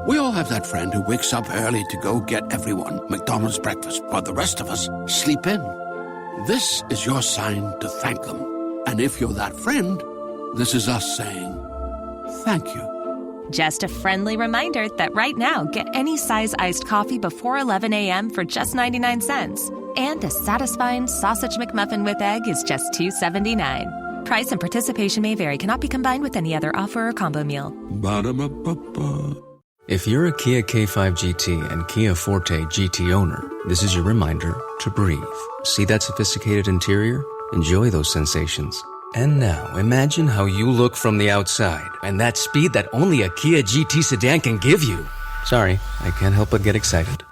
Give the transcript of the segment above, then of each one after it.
We all have that friend who wakes up early to go get everyone McDonald's breakfast, while the rest of us sleep in. This is your sign to thank them. And if you're that friend, this is us saying thank you. Just a friendly reminder that right now, get any size iced coffee before 11 a.m. for just 99 cents. And a satisfying sausage McMuffin with egg is just $2.79. Price and participation may vary. Cannot be combined with any other offer or combo meal. Ba-da-ba-ba-ba. If you're a Kia K5 GT and Kia Forte GT owner, this is your reminder to breathe. See that sophisticated interior? Enjoy those sensations. And now, imagine how you look from the outside and that speed that only a Kia GT sedan can give you. Sorry, I can't help but get excited.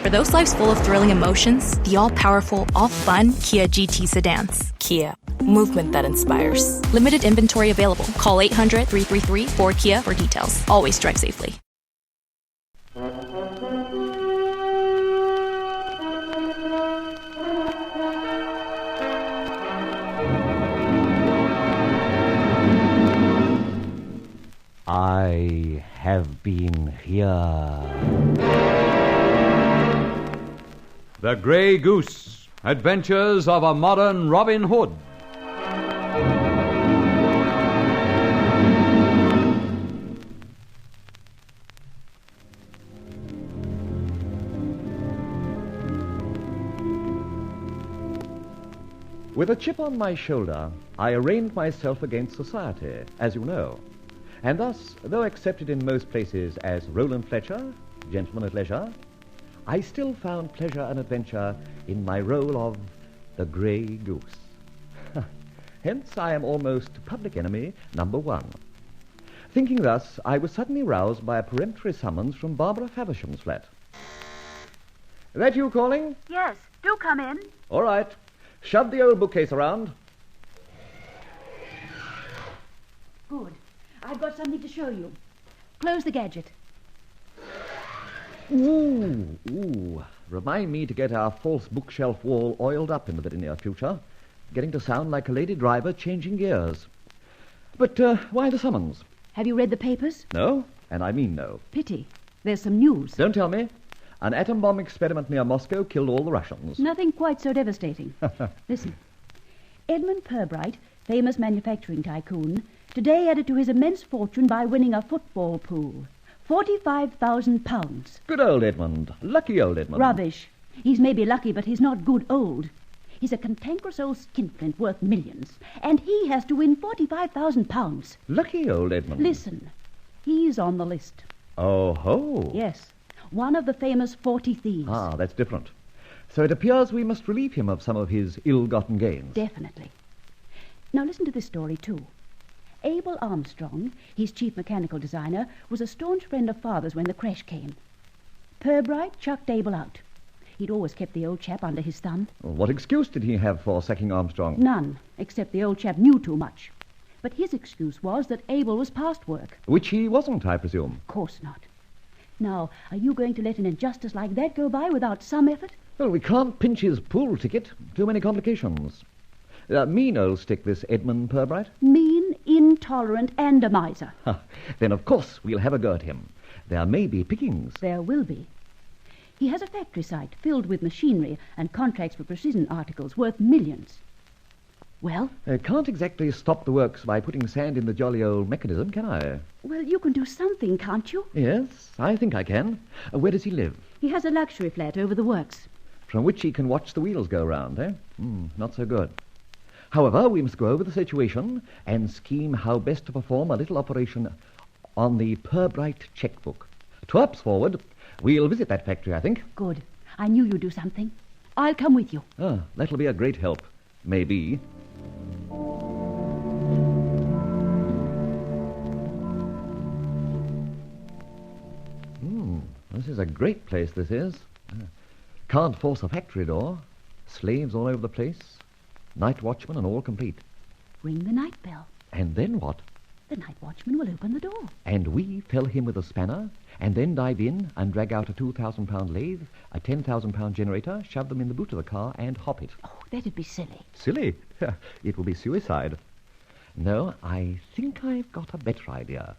For those lives full of thrilling emotions, the all-powerful, all-fun Kia GT sedans. Kia, movement that inspires. Limited inventory available. Call 800-333-4KIA for details. Always drive safely. I have been here. The Grey Goose, Adventures of a Modern Robin Hood. With a chip on my shoulder, I arraigned myself against society, as you know. And thus, though accepted in most places as Rolland Fletcher, gentleman at leisure, I still found pleasure and adventure in my role of the Grey Goose. Hence, I am almost public enemy number one. Thinking thus, I was suddenly roused by a peremptory summons from Barbara Faversham's flat. That you calling? Yes, do come in. All right. Shove the old bookcase around. Good. I've got something to show you. Close the gadget. Ooh. Remind me to get our false bookshelf wall oiled up in the very near future. Getting to sound like a lady driver changing gears. But why the summons? Have you read the papers? No, and I mean no. Pity. There's some news. Don't tell me. An atom bomb experiment near Moscow killed all the Russians. Nothing quite so devastating. Listen. Edmund Purbright, famous manufacturing tycoon, today added to his immense fortune by winning a football pool. £45,000. Good old Edmund. Lucky old Edmund. Rubbish. He's maybe lucky, but he's not good old. He's a cantankerous old skinflint worth millions, and he has to win £45,000. Lucky old Edmund. Listen, he's on the list. Oh ho. Yes, one of the famous 40 thieves. Ah, that's different. So it appears we must relieve him of some of his ill-gotten gains. Definitely. Now listen to this story, too. Abel Armstrong, his chief mechanical designer, was a staunch friend of Father's when the crash came. Purbright chucked Abel out. He'd always kept the old chap under his thumb. Well, what excuse did he have for sacking Armstrong? None, except the old chap knew too much. But his excuse was that Abel was past work. Which he wasn't, I presume. Of course not. Now, are you going to let an injustice like that go by without some effort? Well, we can't pinch his pool ticket. Too many complications. Mean old stick, this Edmund Purbright. Mean, intolerant, and a miser. Then, of course, we'll have a go at him. There may be pickings. There will be. He has a factory site filled with machinery and contracts for precision articles worth millions. Well? Can't exactly stop the works by putting sand in the jolly old mechanism, can I? Well, you can do something, can't you? Yes, I think I can. Where does he live? He has a luxury flat over the works. From which he can watch the wheels go round, eh? Not so good. However, we must go over the situation and scheme how best to perform a little operation on the Purbright checkbook. Twerps forward. We'll visit that factory, I think. Good. I knew you'd do something. I'll come with you. Ah, that'll be a great help. Maybe. This is a great place, this is. Can't force a factory door. Slaves all over the place. Night watchman and all complete. Ring the night bell. And then what? The night watchman will open the door. And we fell him with a spanner, and then dive in and drag out a 2,000-pound lathe, a 10,000-pound generator, shove them in the boot of the car, and hop it. Oh, that'd be silly. Silly? It will be suicide. No, I think I've got a better idea.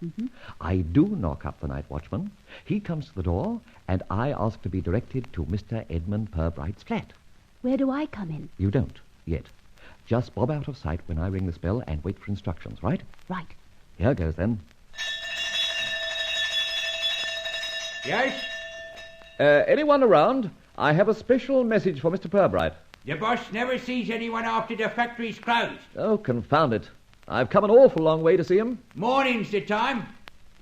I do knock up the night watchman. He comes to the door, and I ask to be directed to Mr. Edmund Pirbright's flat. Where do I come in? You don't, yet. Just bob out of sight when I ring this bell and wait for instructions, right? Right. Here goes, then. Yes? Anyone around? I have a special message for Mr. Pirbright. The boss never sees anyone after the factory's closed. Oh, confound it. I've come an awful long way to see him. Morning's the time.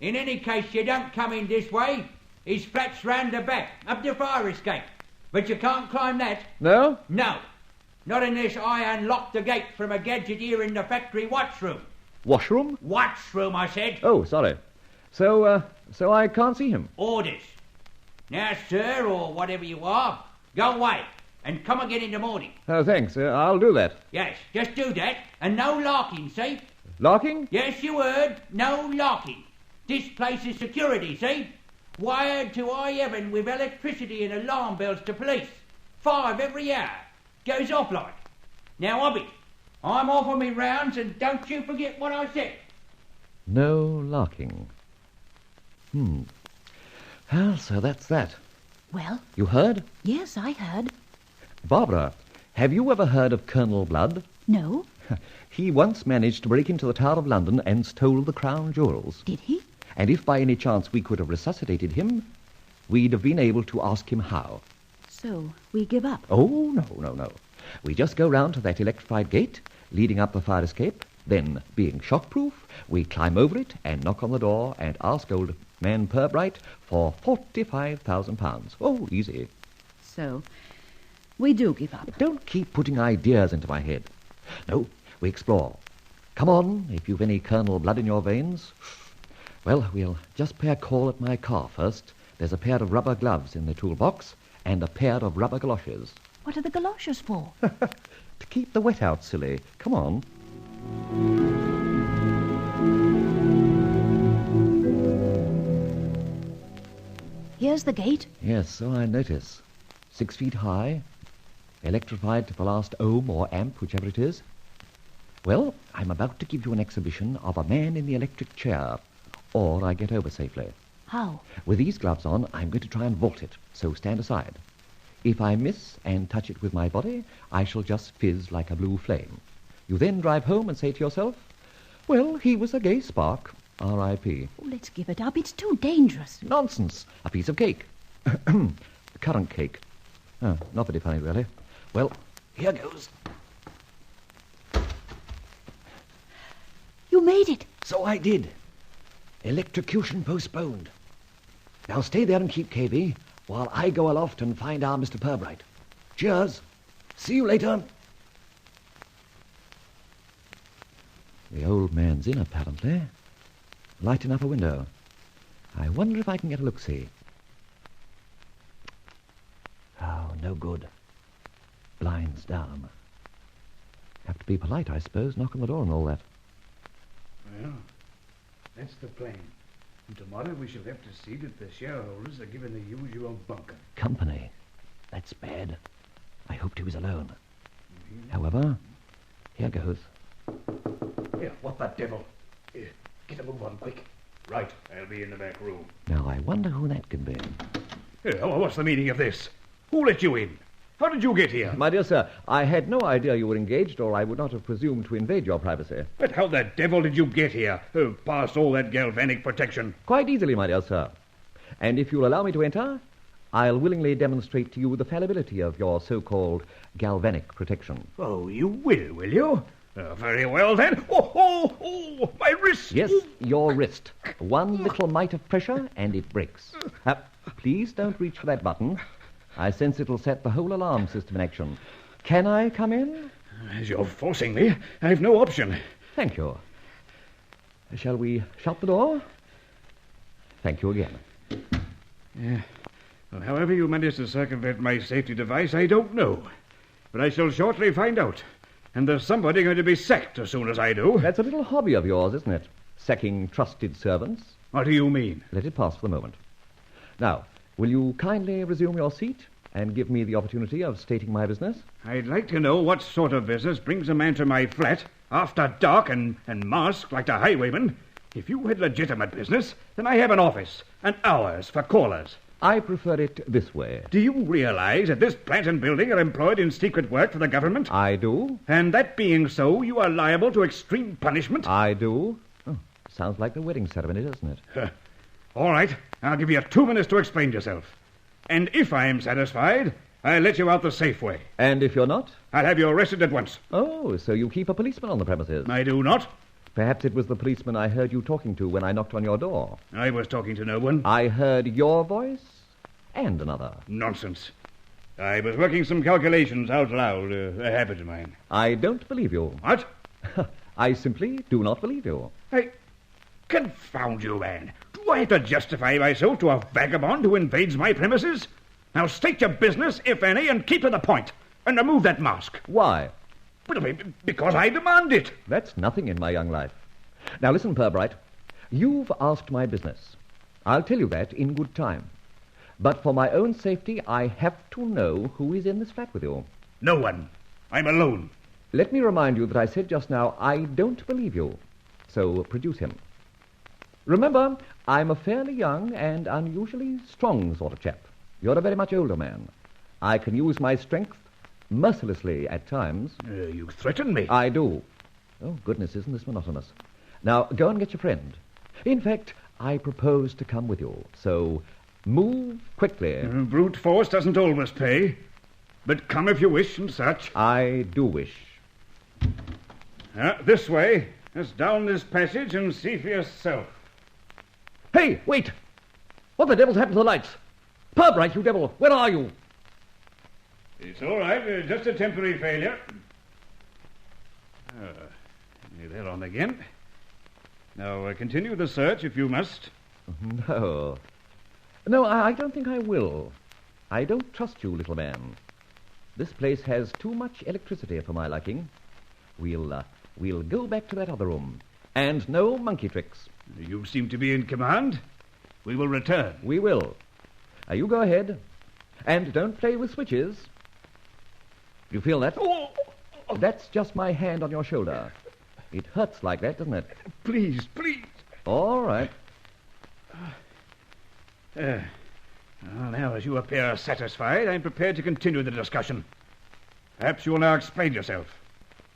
In any case, you don't come in this way. His flat's round the back, up the fire escape. But you can't climb that. No? No. Not unless I unlock the gate from a gadget here in the factory watchroom. Washroom? Watchroom, I said. Oh, sorry. So I can't see him. Orders. Now, sir, or whatever you are, go away and come again in the morning. Oh, thanks. I'll do that. Yes, just do that, and no larking, see? Larking? Yes, you heard. No larking. This place is security, see? Wired to high heaven with electricity and alarm bells to police. 5 every hour. Goes off like. Now, Hobbit, I'm off on me rounds, and don't you forget what I said. No larking. Well, so that's that. Well, You heard? yes, I heard. Barbara, have you ever heard of Colonel Blood? No, He once managed to break into the Tower of London and stole the crown jewels. did he? And if by any chance we could have resuscitated him, we'd have been able to ask him how. So, we give up. Oh, no. We just go round to that electrified gate leading up the fire escape. Then, being shockproof, we climb over it and knock on the door and ask old man Pirbright for £45,000. Oh, easy. So, we do give up. Don't keep putting ideas into my head. No, we explore. Come on, if you've any Colonel Blood in your veins. Well, we'll just pay a call at my car first. There's a pair of rubber gloves in the toolbox and a pair of rubber galoshes. What are the galoshes for? To keep the wet out, silly. Come on. Here's the gate. Yes, so I notice. 6 feet high, electrified to the last ohm or amp, whichever it is. Well, I'm about to give you an exhibition of a man in the electric chair, or I get over safely. How? With these gloves on, I'm going to try and vault it, so stand aside. If I miss and touch it with my body, I shall just fizz like a blue flame. You then drive home and say to yourself, well, he was a gay spark, R.I.P. Oh, let's give it up. It's too dangerous. Nonsense. A piece of cake. Currant cake. Oh, not very funny, really. Well, here goes. You made it. So I did. Electrocution postponed. Now stay there and keep KV while I go aloft and find our Mr. Pirbright. Cheers. See you later. The old man's in, apparently. Lighting up a window. I wonder if I can get a look-see. Oh, no good. Blinds down. Have to be polite, I suppose. Knock on the door and all that. Well, that's the plan. And tomorrow we shall have to see that the shareholders are given the usual bunker. Company. That's bad. I hoped he was alone. However, here goes. Here, what the devil? Here, get a move on quick. Right, I'll be in the back room. Now, I wonder who that can be. Here, what's the meaning of this? Who let you in? How did you get here? My dear sir, I had no idea you were engaged, or I would not have presumed to invade your privacy. But how the devil did you get here? Past all that galvanic protection. Quite easily, my dear sir. And if you'll allow me to enter, I'll willingly demonstrate to you the fallibility of your so-called galvanic protection. Oh, you will you? Very well, then. Oh, my wrist! Yes, your wrist. One little mite of pressure, and it breaks. Please don't reach for that button. I sense it'll set the whole alarm system in action. Can I come in? As you're forcing me, I've no option. Thank you. Shall we shut the door? Thank you again. Well, however you managed to circumvent my safety device, I don't know. But I shall shortly find out. And there's somebody going to be sacked as soon as I do. That's a little hobby of yours, isn't it? Sacking trusted servants. What do you mean? Let it pass for the moment. Now, will you kindly resume your seat and give me the opportunity of stating my business? I'd like to know what sort of business brings a man to my flat After dark and masked like the highwayman, if you had legitimate business, then I have an office and hours for callers. I prefer it this way. Do you realize that this plant and building are employed in secret work for the government? I do. And that being so, you are liable to extreme punishment? I do. Oh, sounds like the wedding ceremony, doesn't it? All right, I'll give you 2 minutes to explain yourself. And if I am satisfied, I'll let you out the safe way. And if you're not? I'll have you arrested at once. Oh, so you keep a policeman on the premises? I do not. Perhaps it was the policeman I heard you talking to when I knocked on your door. I was talking to no one. I heard your voice and another. Nonsense. I was working some calculations out loud, a habit of mine. I don't believe you. What? I simply do not believe you. Confound you, man. Do I have to justify myself to a vagabond who invades my premises? Now state your business, if any, and keep to the point. And remove that mask. Why? Well, because I demand it. That's nothing in my young life. Now listen, Pirbright. You've asked my business. I'll tell you that in good time. But for my own safety, I have to know who is in this flat with you. No one. I'm alone. Let me remind you that I said just now I don't believe you. So produce him. Remember, I'm a fairly young and unusually strong sort of chap. You're a very much older man. I can use my strength mercilessly at times. You threaten me. I do. Oh, goodness, isn't this monotonous? Now, go and get your friend. In fact, I propose to come with you. So, move quickly. Brute force doesn't always pay. But come if you wish and such. I do wish. This way. Just down this passage and see for yourself. Hey, wait! What the devil's happened to the lights? Pirbright, you devil, where are you? It's all right, just a temporary failure. They're on again. Now, continue the search if you must. No. No, I don't think I will. I don't trust you, little man. This place has too much electricity for my liking. We'll go back to that other room. And no monkey tricks. You seem to be in command. We will return. We will. You go ahead. And don't play with switches. You feel that? Oh. That's just my hand on your shoulder. It hurts like that, doesn't it? Please. All right. Well, now, as you appear satisfied, I'm prepared to continue the discussion. Perhaps you will now explain yourself.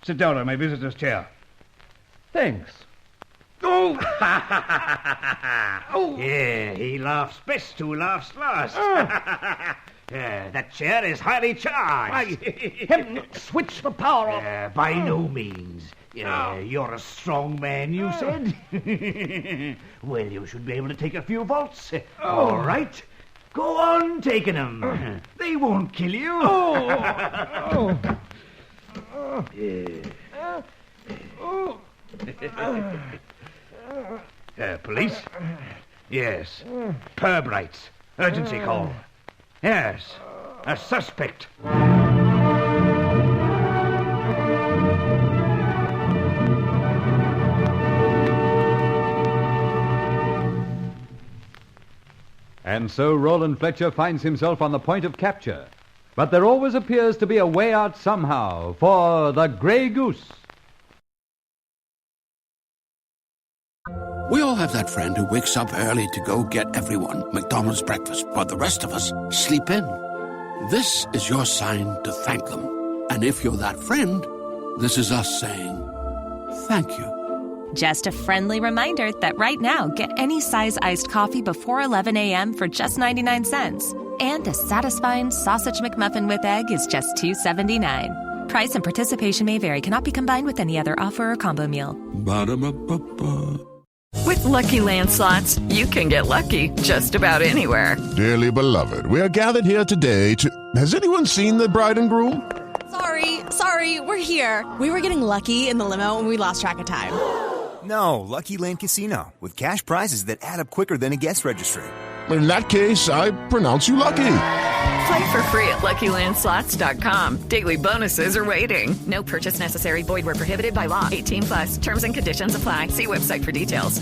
Sit down on my visitor's chair. Thanks. Oh! Oh! Yeah, he laughs best who laughs last. That chair is highly charged. Heaven, switch the power off. By no means. You're a strong man, you said? Well, you should be able to take a few volts. All right. Go on taking them. They won't kill you. Police? Yes. Pirbrights. Urgency call. Yes. A suspect. And so Rolland Fletcher finds himself on the point of capture. But there always appears to be a way out somehow for the Grey Goose. We all have that friend who wakes up early to go get everyone McDonald's breakfast, while the rest of us sleep in. This is your sign to thank them. And if you're that friend, this is us saying thank you. Just a friendly reminder that right now, get any size iced coffee before 11 a.m. for just 99 cents. And a satisfying sausage McMuffin with egg is just $2.79. Price and participation may vary. Cannot be combined with any other offer or combo meal. Ba-da-ba-ba-ba. With Lucky Land Slots, you can get lucky just about anywhere. Dearly beloved, we are gathered here today to... Has anyone seen the bride and groom? Sorry, we're here. We were getting lucky in the limo and we lost track of time. No, Lucky Land Casino, with cash prizes that add up quicker than a guest registry. In that case, I pronounce you lucky. Play for free at LuckyLandSlots.com. Daily bonuses are waiting. No purchase necessary. Void where prohibited by law. 18+. Terms and conditions apply. See website for details.